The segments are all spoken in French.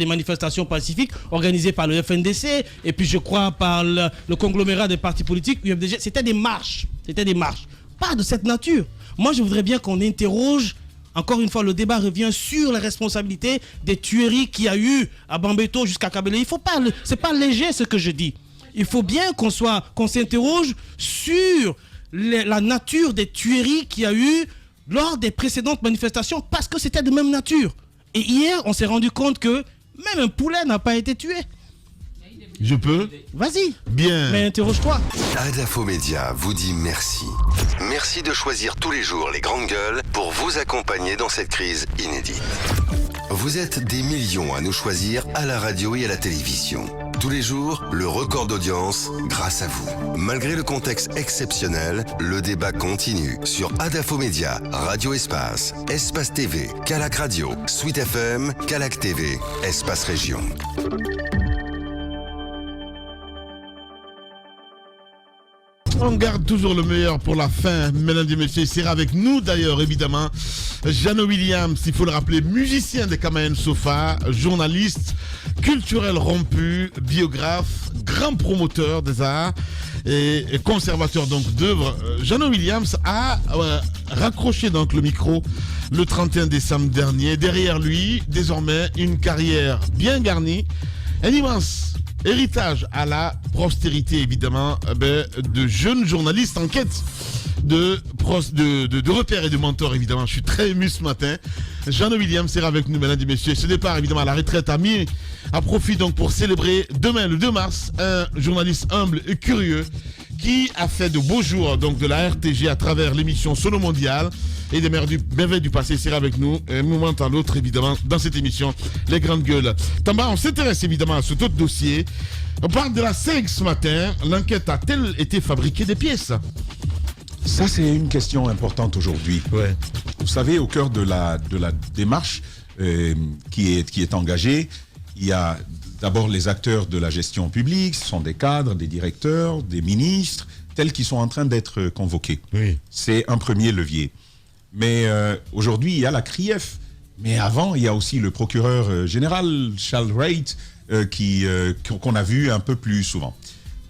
des manifestations pacifiques organisées par le FNDC et puis je crois par le conglomérat des partis politiques, UFDG. C'était des marches. Pas de cette nature. Moi, je voudrais bien qu'on interroge, encore une fois, le débat revient sur les responsabilités des tueries qu'il y a eu à Bambeto jusqu'à Kabele. Il faut pas, c'est pas léger ce que je dis. Il faut bien qu'on s'interroge sur la nature des tueries qu'il y a eu lors des précédentes manifestations parce que c'était de même nature. Et hier, on s'est rendu compte que même un poulet n'a pas été tué. Je peux? Vas-y. Bien. Mais interroge-toi. Adafo Média vous dit merci. Merci de choisir tous les jours les grandes gueules pour vous accompagner dans cette crise inédite. Vous êtes des millions à nous choisir à la radio et à la télévision. Tous les jours, le record d'audience grâce à vous. Malgré le contexte exceptionnel, le débat continue sur Adafo Média, Radio Espace, Espace TV, Calac Radio, Suite FM, Calac TV, Espace Région. On garde toujours le meilleur pour la fin, mesdames et messieurs. Il sera avec nous d'ailleurs, évidemment. Jeannot Williams, il faut le rappeler, musicien des Kamaen Sofa, journaliste, culturel rompu, biographe, grand promoteur des arts et conservateur donc d'œuvres. Jeannot Williams a raccroché donc le micro le 31 décembre dernier. Derrière lui, désormais, une carrière bien garnie, un immense héritage à la postérité, évidemment, de jeunes journalistes en quête de repères et de mentors, évidemment. Je suis très ému ce matin. Jeannot Williams sera avec nous, mesdames et messieurs. Ce départ, évidemment, à la retraite a mis à profit donc pour célébrer demain, le 2 mars, un journaliste humble et curieux qui a fait de beaux jours donc de la RTG à travers l'émission Sono Mondial et des merveilles du passé. Sera avec nous un moment à l'autre, évidemment, dans cette émission Les Grandes Gueules. Tamba, on s'intéresse évidemment à ce autre dossier. On parle de la SEG ce matin. L'enquête a-t-elle été fabriquée des pièces? Ça, c'est une question importante aujourd'hui. Ouais. Vous savez, au cœur de la démarche qui est engagée, il y a d'abord les acteurs de la gestion publique, ce sont des cadres, des directeurs, des ministres, tels qui sont en train d'être convoqués. Oui. C'est un premier levier. Mais aujourd'hui, il y a la CRIEF. Mais avant, il y a aussi le procureur général, Charles Wright, qu'on a vu un peu plus souvent.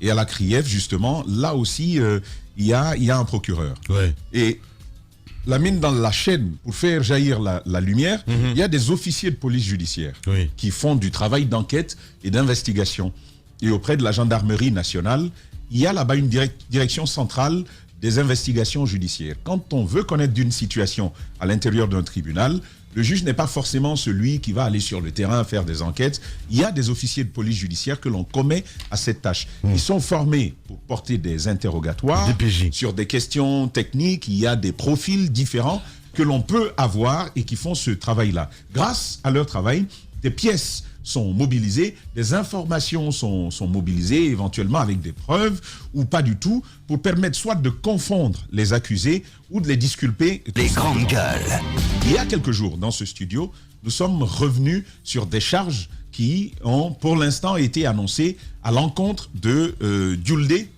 Et à la CRIEF, justement, là aussi, il y a un procureur. Ouais. Et la mine dans la chaîne, pour faire jaillir la lumière, il y a des officiers de police judiciaire qui font du travail d'enquête et d'investigation. Et auprès de la gendarmerie nationale, il y a là-bas une direction centrale des investigations judiciaires. Quand on veut connaître d'une situation à l'intérieur d'un tribunal, le juge n'est pas forcément celui qui va aller sur le terrain faire des enquêtes. Il y a des officiers de police judiciaire que l'on commet à cette tâche. Ils sont formés pour porter des interrogatoires sur des questions techniques. Il y a des profils différents que l'on peut avoir et qui font ce travail-là. Grâce à leur travail, des pièces sont mobilisées, des informations sont mobilisées, éventuellement avec des preuves ou pas du tout, pour permettre soit de confondre les accusés ou de les disculper. Les grandes gueules. Il y a quelques jours, dans ce studio, nous sommes revenus sur des charges qui ont, pour l'instant, été annoncées à l'encontre de Diouldé.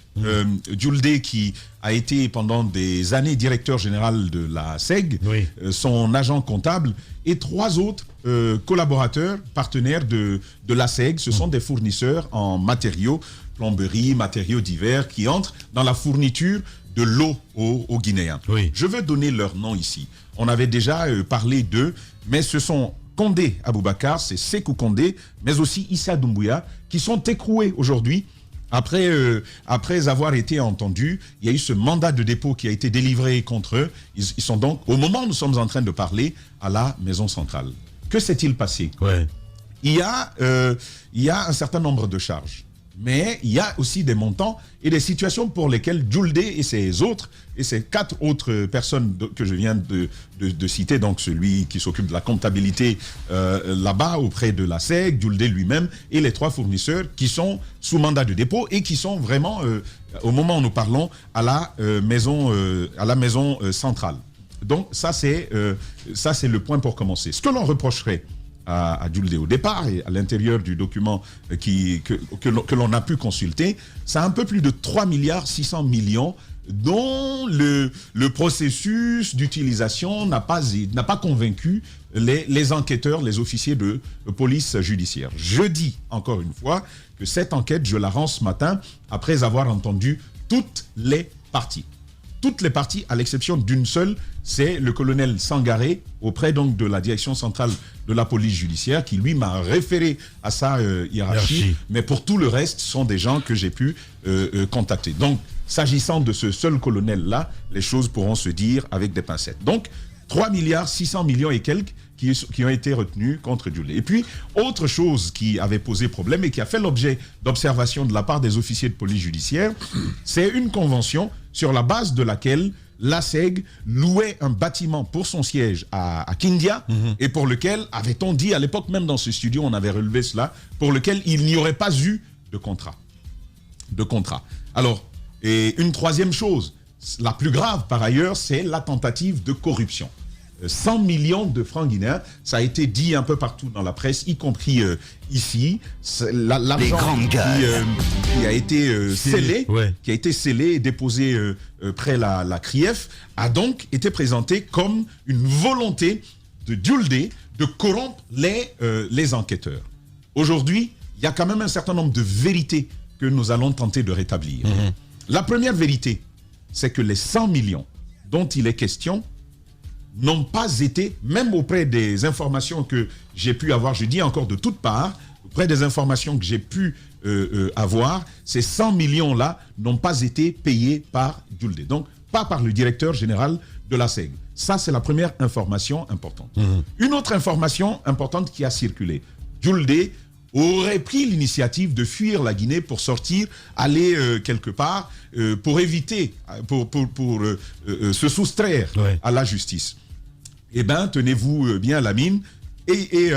Diouldé qui a été pendant des années directeur général de la SEG, son agent comptable et 3 autres collaborateurs, partenaires de la SEG. Ce sont des fournisseurs en matériaux, plomberie, matériaux divers qui entrent dans la fourniture de l'eau aux Guinéens. Je veux donner leur nom ici. On avait déjà parlé d'eux, mais ce sont Condé Aboubakar, c'est Sékou Condé, mais aussi Issa Doumbouya, qui sont écroués aujourd'hui. Après avoir été entendus, il y a eu ce mandat de dépôt qui a été délivré contre eux. Ils sont donc, au moment où nous sommes en train de parler, à la maison centrale. Que s'est-il passé? Il y a un certain nombre de charges. Mais il y a aussi des montants et des situations pour lesquelles Diouldé et ces 4 autres personnes que je viens de citer, donc celui qui s'occupe de la comptabilité là-bas auprès de la SEG, Diouldé lui-même, et les 3 fournisseurs qui sont sous mandat de dépôt et qui sont vraiment, au moment où nous parlons, à la maison centrale. Donc ça c'est le point pour commencer. Ce que l'on reprocherait à Diouldé au départ et à l'intérieur du document que l'on a pu consulter, c'est un peu plus de 3,6 milliards dont le processus d'utilisation n'a pas convaincu les enquêteurs, les officiers de police judiciaire. Je dis encore une fois que cette enquête, je la rends ce matin après avoir entendu toutes les parties. Toutes les parties, à l'exception d'une seule, c'est le colonel Sangaré, auprès donc de la direction centrale de la police judiciaire, qui lui m'a référé à sa hiérarchie. Mais pour tout le reste, ce sont des gens que j'ai pu contacter. Donc, s'agissant de ce seul colonel-là, les choses pourront se dire avec des pincettes. Donc, 3,6 milliards et quelques qui ont été retenus contre Djoulé. Et puis, autre chose qui avait posé problème et qui a fait l'objet d'observation de la part des officiers de police judiciaire, c'est une convention sur la base de laquelle l'ASEG louait un bâtiment pour son siège à Kindia et pour lequel, avait-on dit, à l'époque même dans ce studio, on avait relevé cela, pour lequel il n'y aurait pas eu de contrat. Alors, et une troisième chose, la plus grave par ailleurs, c'est la tentative de corruption. 100 millions de francs guinéens, ça a été dit un peu partout dans la presse, y compris ici. L'argent qui a été scellé, qui a été scellé et déposé près la CRIEF, a donc été présenté comme une volonté de Djoulé de corrompre les enquêteurs. Aujourd'hui, il y a quand même un certain nombre de vérités que nous allons tenter de rétablir. La première vérité, c'est que les 100 millions dont il est question n'ont pas été, même auprès des informations que j'ai pu avoir, je dis encore de toutes parts, auprès des informations que j'ai pu avoir, ces 100 millions-là n'ont pas été payés par Djoulé. Donc, pas par le directeur général de la SEG. Ça, c'est la première information importante. Une autre information importante qui a circulé. Djoulé aurait pris l'initiative de fuir la Guinée pour sortir, aller quelque part, pour éviter, pour se soustraire à la justice. Eh bien, tenez-vous bien à la mine, et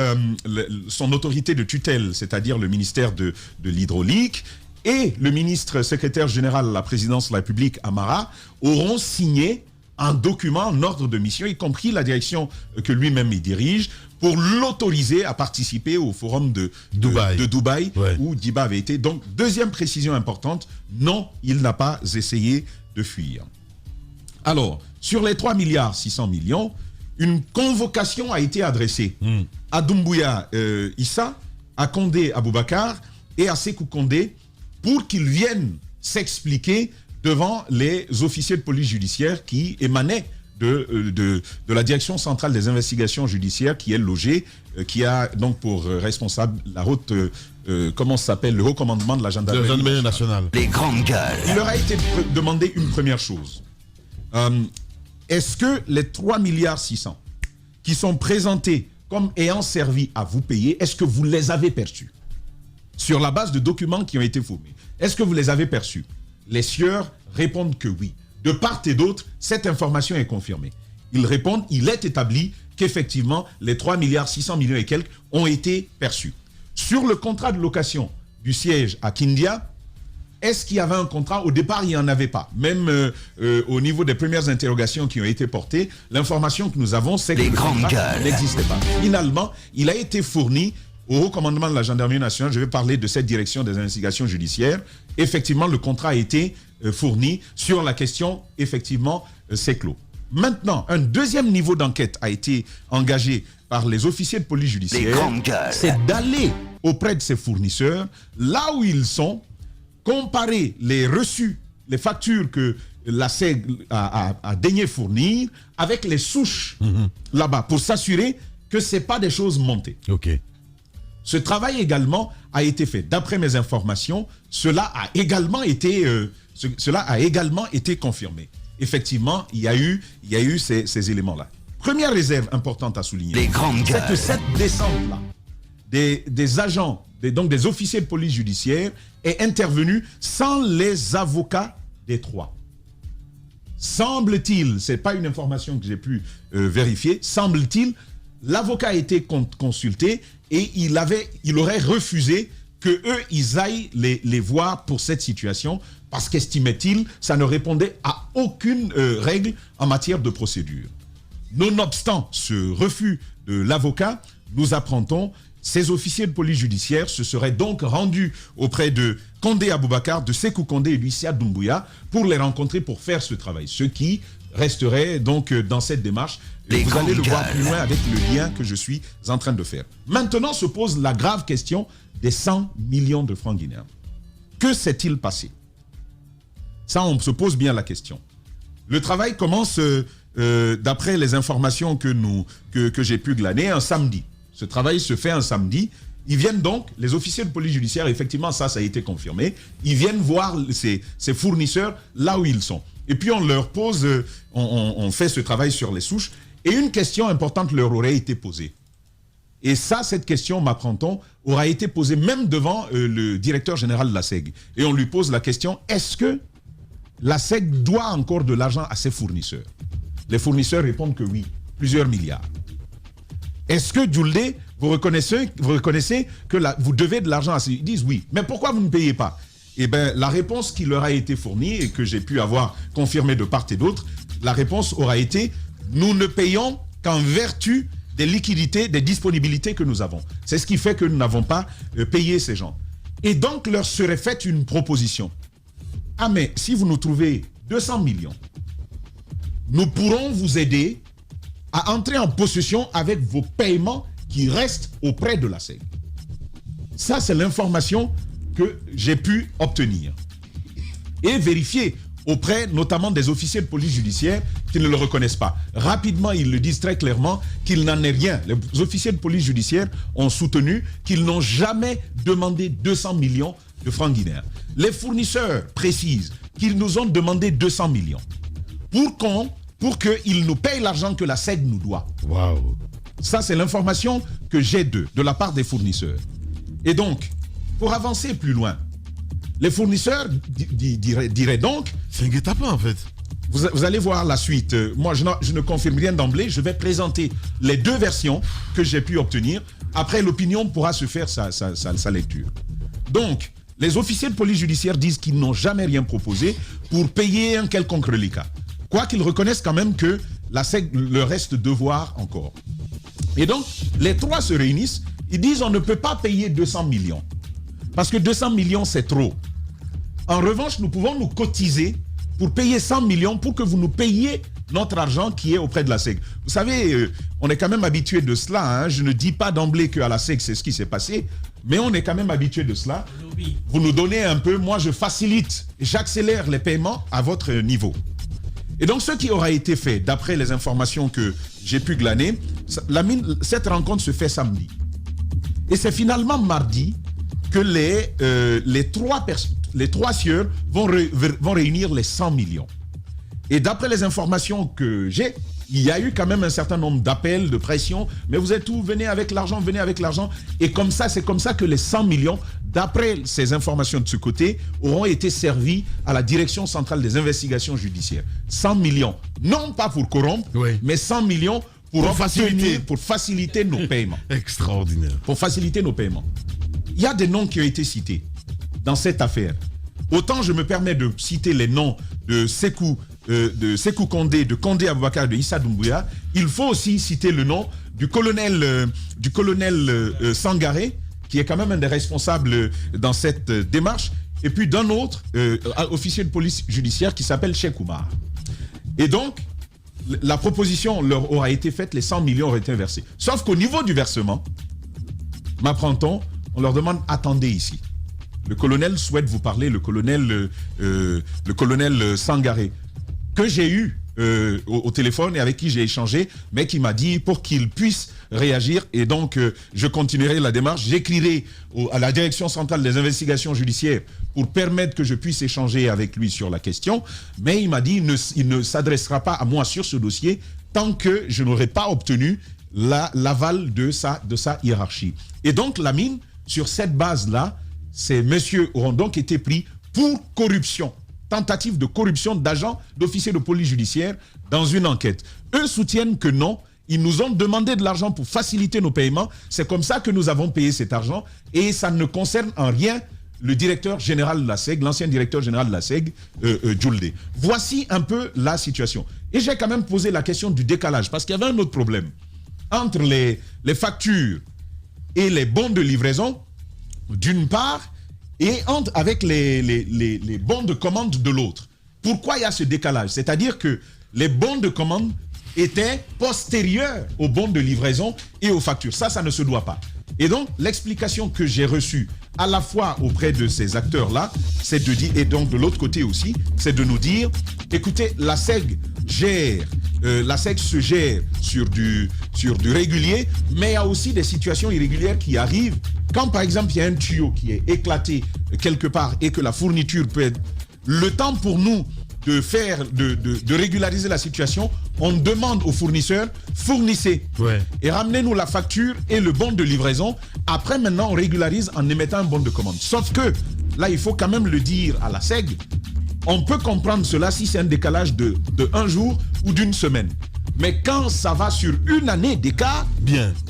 son autorité de tutelle, c'est-à-dire le ministère de l'hydraulique, et le ministre secrétaire général à la présidence de la République, Amara, auront signé un document, un ordre de mission, y compris la direction que lui-même y dirige, pour l'autoriser à participer au forum de Dubaï où Diba avait été. Donc, deuxième précision importante, non, il n'a pas essayé de fuir. Alors, sur les 3,6 milliards, une convocation a été adressée à Doumbouya Issa, à Condé Aboubakar et à Sékou Condé pour qu'ils viennent s'expliquer devant les officiers de police judiciaire qui émanaient de la direction centrale des investigations judiciaires qui est logée, qui a donc pour responsable la haute, comment ça s'appelle, le haut commandement de la gendarmerie nationale. Les grandes gueules. Il leur a été demandé une première chose. Est-ce que les 3,6 milliards qui sont présentés comme ayant servi à vous payer, est-ce que vous les avez perçus? Sur la base de documents qui ont été fournis, est-ce que vous les avez perçus? Les sieurs répondent que oui. De part et d'autre, cette information est confirmée. Ils répondent, il est établi qu'effectivement, les 3,6 milliards et quelques ont été perçus. Sur le contrat de location du siège à Kindia, est-ce qu'il y avait un contrat? Au départ, il n'y en avait pas. Même au niveau des premières interrogations qui ont été portées, l'information que nous avons, c'est que le contrat n'existait pas. Finalement, il a été fourni au haut commandement de la gendarmerie nationale. Je vais parler de cette direction des investigations judiciaires. Effectivement, le contrat a été fourni sur la question, effectivement, c'est clos. Maintenant, un deuxième niveau d'enquête a été engagé par les officiers de police judiciaire. C'est d'aller auprès de ces fournisseurs, là où ils sont, comparer les reçus, les factures que la SEG a daigné fournir avec les souches là-bas pour s'assurer que ce n'est pas des choses montées. Ce travail également a été fait. D'après mes informations, cela a également été confirmé. Effectivement, il y a eu ces éléments-là. Première réserve importante à souligner, c'est que cette descente-là des agents, donc des officiers de police judiciaire, est intervenue sans les avocats des trois. Semble-t-il, ce n'est pas une information que j'ai pu vérifier, semble-t-il, l'avocat a été consulté et il aurait refusé que eux ils aillent les voir pour cette situation parce qu'estimait-il, ça ne répondait à aucune règle en matière de procédure. Nonobstant ce refus de l'avocat, nous apprendons ces officiers de police judiciaire se seraient donc rendus auprès de Condé Aboubakar, de Sékou Condé et d'Issa Doumbouya pour les rencontrer pour faire ce travail. Ce qui resterait donc dans cette démarche. Vous allez le voir plus loin avec le lien que je suis en train de faire. Maintenant se pose la grave question des 100 millions de francs guinéens. Que s'est-il passé? Ça, on se pose bien la question. Le travail commence, d'après les informations que j'ai pu glaner, un samedi. Ce travail se fait un samedi. Ils viennent donc, les officiers de police judiciaire, effectivement, ça a été confirmé, ils viennent voir ces fournisseurs là où ils sont. Et puis on leur pose, on fait ce travail sur les souches, et une question importante leur aurait été posée. Et ça, cette question, m'apprend-on, aura été posée même devant le directeur général de la SEG. Et on lui pose la question, est-ce que la SEG doit encore de l'argent à ses fournisseurs? Les fournisseurs répondent que oui, plusieurs milliards. Est-ce que Djuldé, vous reconnaissez que vous devez de l'argent à ces... Ils disent oui, mais pourquoi vous ne payez pas? Eh bien, la réponse qui leur a été fournie et que j'ai pu avoir confirmée de part et d'autre, la réponse aura été, nous ne payons qu'en vertu des liquidités, des disponibilités que nous avons. C'est ce qui fait que nous n'avons pas payé ces gens. Et donc, leur serait faite une proposition. Ah, mais si vous nous trouvez 200 millions, nous pourrons vous aider à entrer en possession avec vos paiements qui restent auprès de la SEG. Ça, c'est l'information que j'ai pu obtenir et vérifier auprès notamment des officiers de police judiciaire qui ne le reconnaissent pas. Rapidement, ils le disent très clairement qu'il n'en est rien. Les officiers de police judiciaire ont soutenu qu'ils n'ont jamais demandé 200 millions de francs guinéens. Les fournisseurs précisent qu'ils nous ont demandé 200 millions. Pour qu'ils nous payent l'argent que la SEG nous doit. Waouh. Ça, c'est l'information que j'ai de la part des fournisseurs. Et donc, pour avancer plus loin, les fournisseurs diraient donc... C'est un guet-apens, en fait. Vous allez voir la suite. Moi, je ne confirme rien d'emblée. Je vais présenter les deux versions que j'ai pu obtenir. Après, l'opinion pourra se faire sa lecture. Donc, les officiers de police judiciaire disent qu'ils n'ont jamais rien proposé pour payer un quelconque reliquat. Quoiqu'ils reconnaissent quand même que la SEG leur reste devoir encore. Et donc, les trois se réunissent. Ils disent on ne peut pas payer 200 millions. Parce que 200 millions, c'est trop. En revanche, nous pouvons nous cotiser pour payer 100 millions pour que vous nous payiez notre argent qui est auprès de la SEG. Vous savez, on est quand même habitué de cela. Hein. Je ne dis pas d'emblée qu'à la SEG, c'est ce qui s'est passé. Mais on est quand même habitué de cela. Vous nous donnez un peu, moi je facilite, j'accélère les paiements à votre niveau. Et donc, ce qui aura été fait, d'après les informations que j'ai pu glaner, cette rencontre se fait samedi. Et c'est finalement mardi que les trois sieurs vont réunir les 100 millions. Et d'après les informations que j'ai, il y a eu quand même un certain nombre d'appels, de pressions. Mais vous êtes où? Venez avec l'argent, venez avec l'argent. Et comme ça, c'est comme ça que les 100 millions, d'après ces informations de ce côté, auront été servis à la Direction centrale des investigations judiciaires. 100 millions, non pas pour corrompre, oui, mais 100 millions pour faciliter nos paiements. Extraordinaire. Pour faciliter nos paiements. Il y a des noms qui ont été cités dans cette affaire. Autant je me permets de citer les noms de Sékou Condé, de Condé Aboubakar, de Issa Doumbouya. Il faut aussi citer le nom du colonel Sangaré, qui est quand même un des responsables dans cette démarche, et puis d'un autre officier de police judiciaire qui s'appelle Cheikh Oumar. Et donc, la proposition leur aura été faite, les 100 millions auraient été versés. Sauf qu'au niveau du versement, m'apprend-on, on leur demande « attendez ici ». Le colonel souhaite vous parler, le colonel Sangaré, que j'ai eu au téléphone et avec qui j'ai échangé, mais qui m'a dit pour qu'il puisse réagir. Et donc, je continuerai la démarche. J'écrirai à la Direction centrale des investigations judiciaires pour permettre que je puisse échanger avec lui sur la question. Mais il m'a dit il ne s'adressera pas à moi sur ce dossier tant que je n'aurai pas obtenu l'aval de sa hiérarchie. Et donc, Lamine, sur cette base-là, ces messieurs auront donc été pris pour corruption, tentative de corruption d'agents, d'officiers de police judiciaire dans une enquête. Eux soutiennent que non, ils nous ont demandé de l'argent pour faciliter nos paiements, c'est comme ça que nous avons payé cet argent et ça ne concerne en rien le directeur général de la SEG, l'ancien directeur général de la SEG, Djuldé. Voici un peu la situation. Et j'ai quand même posé la question du décalage parce qu'il y avait un autre problème entre les factures et les bons de livraison, d'une part, et avec les bons de commande de l'autre. Pourquoi il y a ce décalage? C'est-à-dire que les bons de commande étaient postérieurs aux bons de livraison et aux factures. Ça ne se doit pas. Et donc, l'explication que j'ai reçue à la fois auprès de ces acteurs-là, c'est de dire, et donc de l'autre côté aussi, c'est de nous dire, écoutez, la SEG se gère sur du régulier, mais il y a aussi des situations irrégulières qui arrivent. Quand, par exemple, il y a un tuyau qui est éclaté quelque part et que la fourniture peut être... Le temps pour nous de régulariser la situation, on demande aux fournisseurs, fournissez et ramenez-nous la facture et le bon de livraison. Après, maintenant, on régularise en émettant un bon de commande. Sauf que, là, il faut quand même le dire à la SEG, on peut comprendre cela si c'est un décalage de un jour ou d'une semaine. Mais quand ça va sur une année d'écart,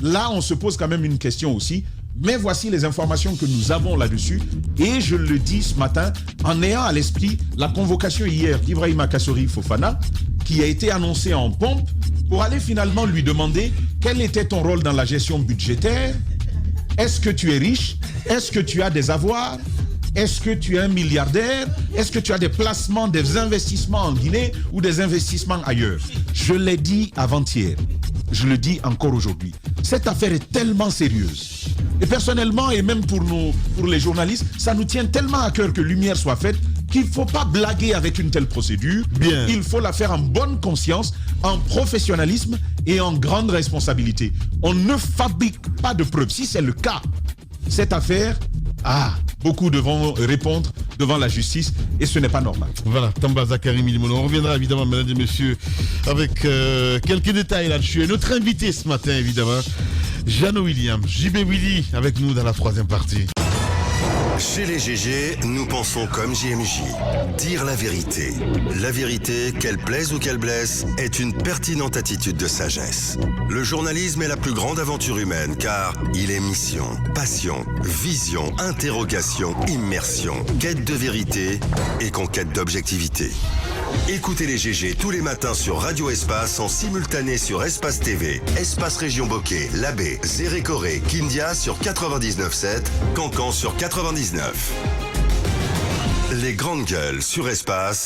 là, on se pose quand même une question aussi. Mais voici les informations que nous avons là-dessus. Et je le dis ce matin en ayant à l'esprit la convocation hier d'Ibrahima Kassori Fofana, qui a été annoncée en pompe pour aller finalement lui demander quel était ton rôle dans la gestion budgétaire. Est-ce que tu es riche? Est-ce que tu as des avoirs? Est-ce que tu es un milliardaire? Est-ce que tu as des placements, des investissements en Guinée ou des investissements ailleurs? Je l'ai dit avant-hier. Je le dis encore aujourd'hui. Cette affaire est tellement sérieuse. Et personnellement, et même pour les journalistes, ça nous tient tellement à cœur que lumière soit faite qu'il ne faut pas blaguer avec une telle procédure. Il faut la faire en bonne conscience, en professionnalisme et en grande responsabilité. On ne fabrique pas de preuves. Si c'est le cas, cette affaire, beaucoup devront répondre devant la justice et ce n'est pas normal. Voilà, Tamba Zakari Milimono. On reviendra évidemment, mesdames et messieurs, avec quelques détails là-dessus. Et notre invité ce matin, évidemment, Jeannot William, JB Willy, avec nous dans la troisième partie. Chez les GG, nous pensons comme JMJ. Dire la vérité. La vérité, qu'elle plaise ou qu'elle blesse, est une pertinente attitude de sagesse. Le journalisme est la plus grande aventure humaine car il est mission, passion, vision, interrogation, immersion, quête de vérité et conquête d'objectivité. Écoutez les GG tous les matins sur Radio Espace en simultané sur Espace TV, Espace Région Bokeh, Labé, Zérékoré, Kindia sur 99.7, Cancan sur 99. Les grandes gueules sur Espace.